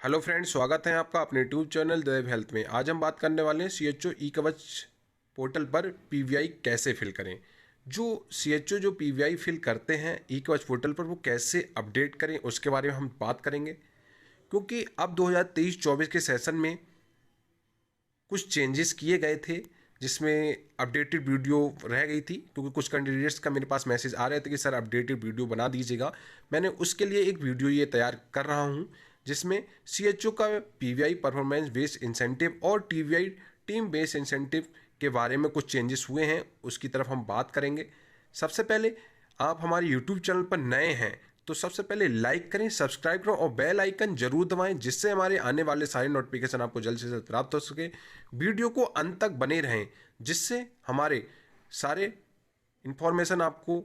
Hello friends, स्वागत है आपका अपने यूट्यूब चैनल दैव हेल्थ में। आज हम बात करने वाले हैं सीएचओ ई कवच पोर्टल पर पीवीआई कैसे फिल करें। जो सीएचओ जो पीवीआई फिल करते हैं ई कवच पोर्टल पर, वो कैसे अपडेट करें उसके बारे में हम बात करेंगे। क्योंकि अब 2023-24 के सेशन में कुछ चेंजेस किए गए थे, जिसमें अपडेटेड वीडियो रह गई थी। क्योंकि कुछ कैंडिडेट्स का मेरे पास मैसेज आ रहे थे कि सर अपडेटेड वीडियो बना दीजिएगा। मैंने उसके लिए एक वीडियो ये तैयार कर रहा हूँ, जिसमें सीएचओ का पीवीआई परफॉर्मेंस बेस्ड इंसेंटिव और टीवीआई टीम बेस्ड इंसेंटिव के बारे में कुछ चेंजेस हुए हैं, उसकी तरफ हम बात करेंगे। सबसे पहले, आप हमारे यूट्यूब चैनल पर नए हैं तो सबसे पहले लाइक करें, सब्सक्राइब करें और बेल आइकन जरूर दबाएं, जिससे हमारे आने वाले सारे नोटिफिकेशन आपको जल्द से जल्द प्राप्त हो सके। वीडियो को अंत तक बने रहें, जिससे हमारे सारे इंफॉर्मेशन आपको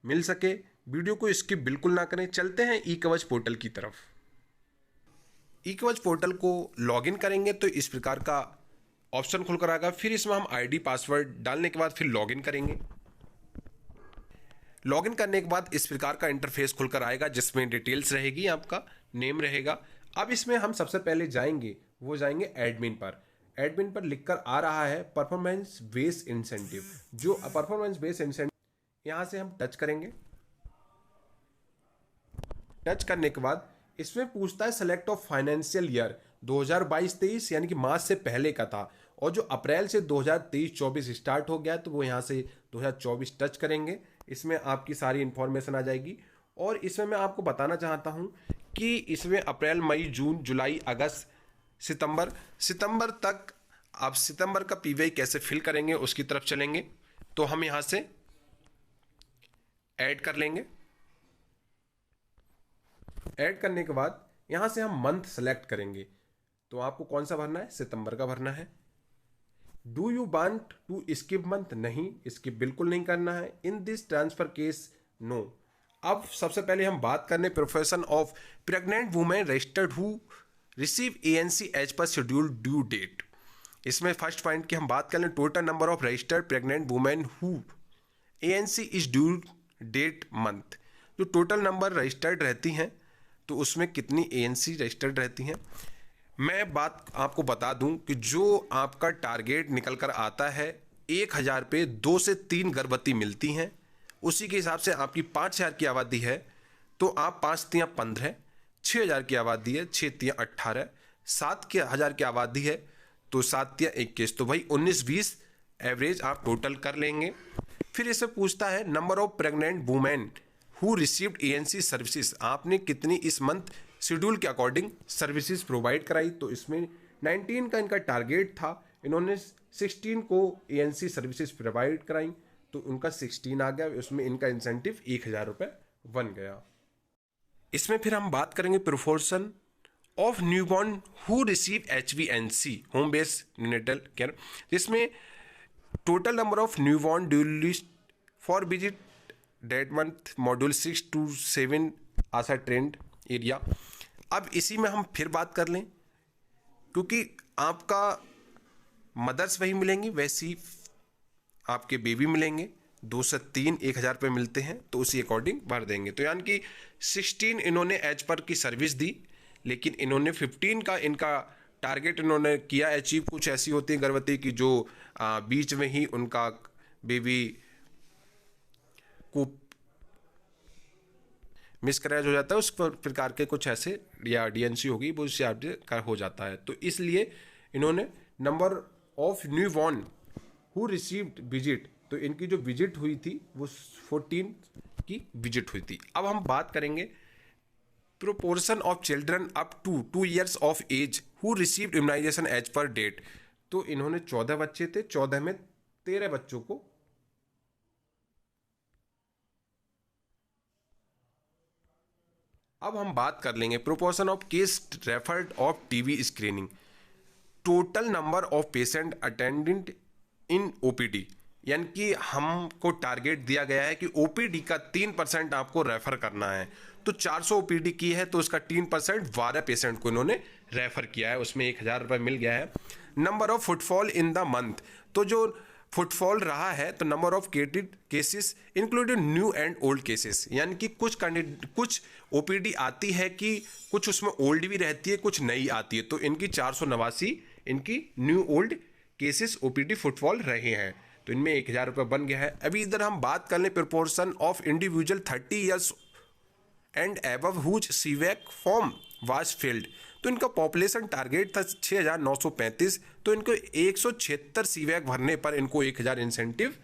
मिल सके। वीडियो को स्किप बिल्कुल ना करें। चलते हैं ई कवच पोर्टल की तरफ। ई कवच पोर्टल को लॉगिन करेंगे तो इस प्रकार का ऑप्शन खुलकर आएगा। फिर इसमें हम आईडी पासवर्ड डालने के बाद फिर लॉगिन करेंगे। लॉगिन करने के बाद इस प्रकार का इंटरफेस खुलकर आएगा, जिसमें डिटेल्स रहेगी, आपका नेम रहेगा। अब इसमें हम सबसे पहले जाएंगे एडमिन पर। एडमिन पर लिखकर आ रहा है परफॉर्मेंस बेस्ड इंसेंटिव। जो परफॉर्मेंस बेस्ड इंसेंटिव, यहां से हम टच करेंगे। टच करने के बाद इसमें पूछता है सेलेक्ट ऑफ फाइनेंशियल ईयर 2022-23, यानी कि मार्च से पहले का था, और जो अप्रैल से 2023-24 स्टार्ट हो गया तो वो यहाँ से 2024 टच करेंगे। इसमें आपकी सारी इंफॉर्मेशन आ जाएगी। और इसमें मैं आपको बताना चाहता हूँ कि इसमें अप्रैल, मई, जून, जुलाई, अगस्त, सितंबर तक आप सितंबर का पीवीआई कैसे फिल करेंगे उसकी तरफ चलेंगे। तो हम यहाँ से ऐड कर लेंगे। ऐड करने के बाद यहां से हम मंथ सेलेक्ट करेंगे। तो आपको कौन सा भरना है? सितंबर का भरना है। Do you want to skip month? नहीं, स्किप बिल्कुल नहीं करना है। In this transfer case, no. अब सबसे पहले हम बात करने profession of pregnant women registered who receive ANC as per schedule due date. इसमें फर्स्ट पॉइंट की हम बात कर लें, total number of registered pregnant women who ANC is due date month. जो टोटल नंबर रजिस्टर्ड रहती हैं तो उसमें कितनी एएनसी रजिस्टर्ड रहती हैं। मैं बात आपको बता दूं कि जो आपका टारगेट निकल कर आता है 1000 पे 2 से 3 गर्भवती मिलती हैं, उसी के हिसाब से आपकी 5000 की आबादी है तो आप 5 तियाँ 15, 6000 की आबादी है 6 तियाँ 18, 7000 की आबादी है तो 7 तियाँ 21, तो भाई 19-20 एवरेज आप टोटल कर लेंगे। फिर इससे पूछता है number of pregnant women who received ANC services. आपने कितनी इस मंथ शेड्यूल के अकॉर्डिंग सर्विसेज प्रोवाइड कराई। तो इसमें 19 का इनका टारगेट था, इन्होंने 16 को एएनसी सर्विसेज प्रोवाइड कराई तो उनका 16 आ गया। उसमें इनका इंसेंटिव 1000 रुपये बन गया। इसमें फिर हम बात करेंगे proportion of newborn who receive HVNC home based neonatal care, जिसमें total number of newborn duly for visit date month module 6 to 7 ASHA trained area. अब इसी में हम फिर बात कर लें, क्योंकि आपका मदर्स वही मिलेंगी, वैसी आपके बेबी मिलेंगे। 2 से 3 1000 रुपये मिलते हैं तो उसी अकॉर्डिंग भर देंगे। तो यानी कि 16 इन्होंने एज पर की सर्विस दी, लेकिन इन्होंने 15 का इनका टारगेट इन्होंने किया अचीव। कुछ ऐसी होती है गर्भवती की जो बीच में ही उनका बेबी को मिसकैरेज हो जाता है, उस प्रकार के कुछ ऐसे या डीएनसी होगी वो उससे का हो जाता है। तो इसलिए इन्होंने number of new born who received visit, तो इनकी जो विजिट हुई थी वो 14 की विजिट हुई थी। अब हम बात करेंगे proportion of children up to 2 years of age who received immunization as per date. तो इन्होंने 14 बच्चे थे, 14 में 13 बच्चों को अब हम बात कर लेंगे proportion of case referred of TB screening. Total number of patient attendant in OPD, यानी कि हमको टारगेट दिया गया है कि ओपीडी का 3% आपको रेफर करना है। तो 400 ओपीडी की है तो उसका 3% 12 पेशेंट को इन्होंने रेफर किया है, उसमें 1000 रुपये मिल गया है। Number of footfall in the month, तो जो फुटफॉल रहा है तो number of created cases including new and old cases, यानी कि कुछ ओपीडी आती है कि कुछ उसमें ओल्ड भी रहती है, कुछ नई आती है, तो इनकी 489 इनकी new old cases OPD footfall रहे हैं, तो इनमें 1000 रुपये बन गया है। अभी इधर हम बात कर लें proportion of individual 30 years and above whose सीवैक फॉर्म वाज फिल्ड, तो इनका पॉपुलेशन टारगेट था 6935, तो इनको 176 सीवैक भरने पर इनको 1000 इंसेंटिव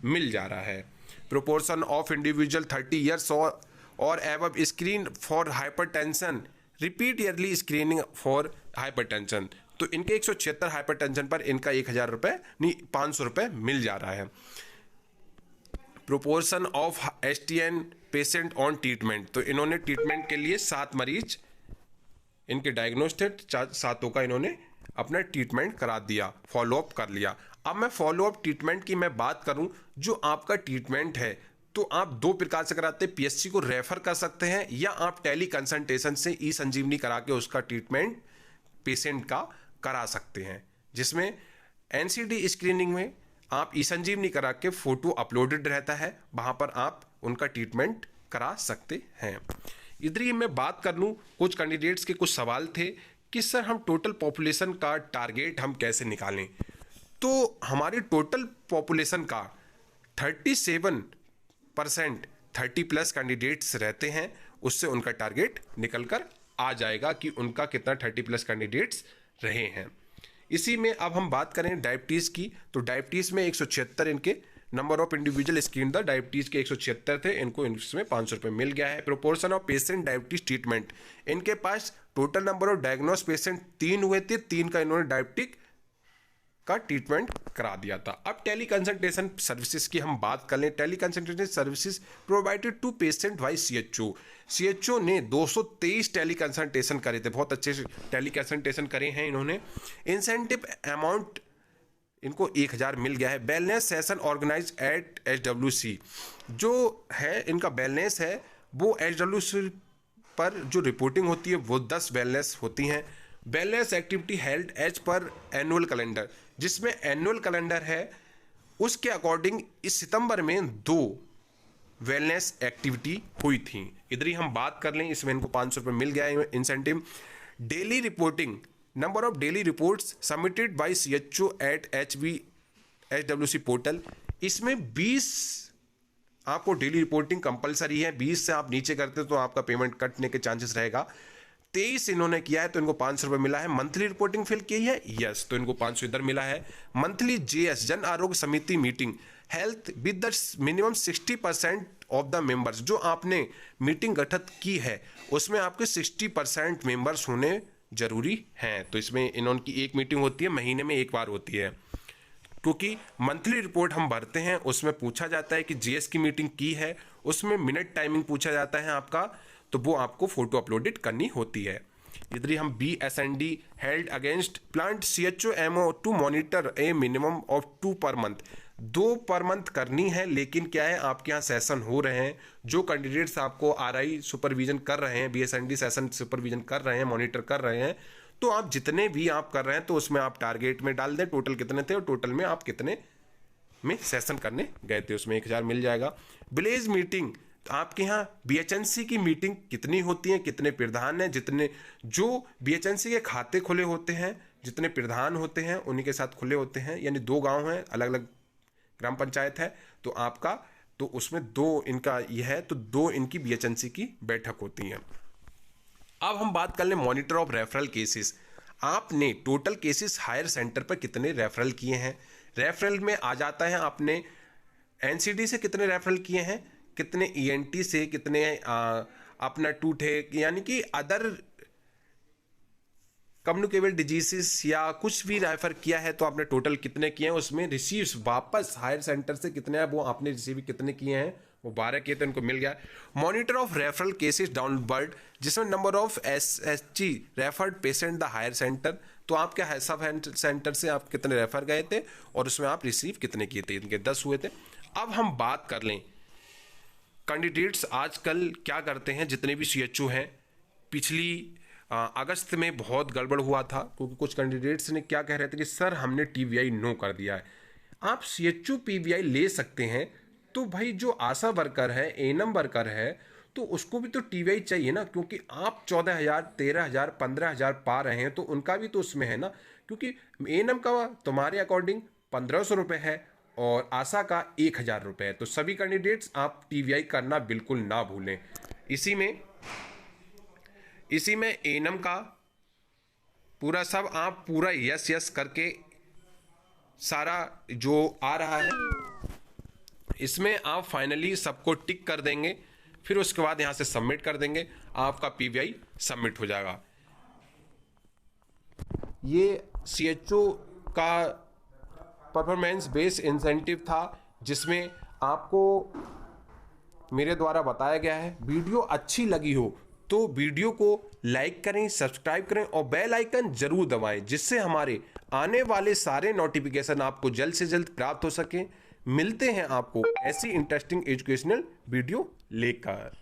मिल जा रहा है। प्रोपोर्शन ऑफ इंडिविजुअल 30 ईयर्स और above screen for hypertension, repeat yearly screening for hypertension, तो इनके 176 हाइपरटेंशन पर इनका 1000 रुपये नहीं 500 रुपये मिल जा रहा है। Proportion of STN patient on treatment, तो इन्होंने ट्रीटमेंट के लिए 7 मरीज इनके डायग्नोस्टेड, 7 का इन्होंने अपना ट्रीटमेंट करा दिया, फॉलोअप कर लिया। अब मैं फॉलोअप ट्रीटमेंट की मैं बात करूं, जो आपका ट्रीटमेंट है तो आप 2 प्रकार से कराते हैं, पीएचसी को रेफर कर सकते हैं या आप टेली कंसल्टेशन से ई संजीवनी करा के उसका ट्रीटमेंट पेशेंट का करा सकते हैं, जिसमें एनसीडी स्क्रीनिंग में आप ई संजीवनी करा के फोटो अपलोडेड रहता है, वहां पर आप उनका ट्रीटमेंट करा सकते हैं। इधर ही मैं बात कर लूँ, कुछ कैंडिडेट्स के कुछ सवाल थे कि सर हम टोटल पॉपुलेशन का टारगेट हम कैसे निकालें, तो हमारी टोटल पॉपुलेशन का 37% 30+ कैंडिडेट्स रहते हैं, उससे उनका टारगेट निकल कर आ जाएगा कि उनका कितना 30+ कैंडिडेट्स रहे हैं। इसी में अब हम बात करें डायबिटीज़ की, तो डायबिटीज़ में 176 इनके नंबर ऑफ इंडिविजुअल स्क्रीन था, डायबिटीज़ के 176 थे, इनको इसमें 500 रुपये मिल गया है। Proportion of patient diabetes treatment, इनके पास total number of diagnose patient 3 हुए थे, 3 का इन्होंने डायबिटिक का ट्रीटमेंट करा दिया था। अब टेली कंसल्टेशन सर्विसेज की हम बात कर लें। Tele consultation services provided to patient by CHO, CHO ने 223 टेली कंसल्टेशन करे थे, बहुत अच्छे से टेली कंसल्टेशन करे हैं इन्होंने। इंसेंटिव अमाउंट इनको 1000 मिल गया है। Wellness session organize at HWC, जो है इनका वेलनेस है वो एचडब्ल्यूसी पर जो रिपोर्टिंग होती है वो 10 वेलनेस होती हैं। Wellness activity held as per annual calendar, जिसमें एनुअल कैलेंडर है उसके अकॉर्डिंग इस सितंबर में 2 वेलनेस एक्टिविटी हुई थी। इधर ही हम बात कर लें, इसमें इनको 500 रुपये मिल गया है incentive. Daily reporting, number of daily reports submitted by CHO at HWC portal, इसमें 20 आपको डेली रिपोर्टिंग कंपलसरी है, 20 से आप नीचे करते तो आपका पेमेंट कटने के चांसेस रहेगा। 23 इन्होंने किया है तो इनको 500 रुपये मिला है। मंथली रिपोर्टिंग फिल की है, यस, तो इनको 500 इधर मिला है। मंथली जेएस जन आरोग्य समिति meeting health with the minimum 60% of the members, जो आपने मीटिंग गठित की है उसमें आपके 60% मेंबर्स होने जरूरी हैं। तो इसमें इन्होंने की एक मीटिंग होती है, महीने में एक बार होती है, क्योंकि मंथली रिपोर्ट हम भरते हैं उसमें पूछा जाता है कि जीएस की मीटिंग की है, उसमें मिनट टाइमिंग पूछा जाता है आपका, तो वो आपको फोटो अपलोडेड करनी होती है। इधर ही हम BSND held against plant CHO MO to monitor a minimum of 2 per month, 2 per month करनी है, लेकिन क्या है आपके यहाँ सेशन हो रहे हैं, जो कैंडिडेट्स आपको RI सुपरविजन कर रहे हैं, BSND सेशन सुपरविजन कर रहे हैं, मॉनिटर कर रहे हैं, तो आप जितने भी आप कर रहे हैं तो उसमें आप टारगेट में डाल दें टोटल कितने थे और टोटल में आप कितने में सेशन करने गए थे, उसमें 1000 मिल जाएगा। विलेज मीटिंग, आपके यहाँ BHNC की मीटिंग कितनी होती है, कितने प्रधान हैं, जितने जो BHNC के खाते खुले होते हैं, जितने प्रधान होते हैं उन्हीं के साथ खुले होते हैं, यानी 2 गांव हैं, अलग अलग ग्राम पंचायत है, तो आपका तो उसमें 2 इनका यह है, तो 2 इनकी BHNC की बैठक होती है। अब हम बात कर लें मॉनिटर ऑफ रेफरल केसेस, आपने टोटल केसेस हायर सेंटर पर कितने रेफरल किए हैं, रेफरल में आ जाता है आपने NCD से कितने रेफरल किए हैं, कितने ENT से, कितने अपना टूथ है, यानी कि अदर कम्युनिकेबल डिजीजेस या कुछ भी रेफर किया है तो आपने टोटल कितने किए हैं, उसमें रिसीव्स वापस हायर सेंटर से कितने हैं वो आपने रिसीव कितने किए हैं, वो 12 किए तो इनको मिल गया। Monitor of referral cases downward, जिसमें number of SHG referred patient the higher centre, तो आपके सब सेंटर से आप कितने रेफर गए थे और उसमें आप रिसीव कितने किए थे, इनके 10 हुए थे। अब हम बात कर लें कैंडिडेट्स आजकल क्या करते हैं, जितने भी CHO हैं, पिछली अगस्त में बहुत गड़बड़ हुआ था, क्योंकि कुछ कैंडिडेट्स ने क्या कह रहे थे कि सर हमने TBI नो कर दिया है। आप CHO PVI ले सकते हैं, तो भाई जो आशा वर्कर है, एएनएम वर्कर है, तो उसको भी तो TVI चाहिए ना, क्योंकि आप 14,000, 13,000, 15,000 पा रहे हैं, तो उनका भी तो उसमें है ना। क्योंकि एएनएम का तुम्हारे अकॉर्डिंग 1,500 रुपये है और आशा का 1,000 रुपये है, तो सभी कैंडिडेट्स आप TVI करना बिल्कुल ना भूलें। इसी में एएनएम का पूरा सब आप पूरा यस यस करके सारा जो आ रहा है इसमें आप फाइनली सबको टिक कर देंगे, फिर उसके बाद यहां से सबमिट कर देंगे, आपका PVI सबमिट हो जाएगा। ये CHO का परफॉर्मेंस बेस्ड इंसेंटिव था, जिसमें आपको मेरे द्वारा बताया गया है। वीडियो अच्छी लगी हो तो वीडियो को लाइक करें, सब्सक्राइब करें और बेल आइकन जरूर दबाएं, जिससे हमारे आने वाले सारे नोटिफिकेशन आपको जल्द से जल्द प्राप्त हो सके। मिलते हैं आपको ऐसी इंटरेस्टिंग एजुकेशनल वीडियो लेकर।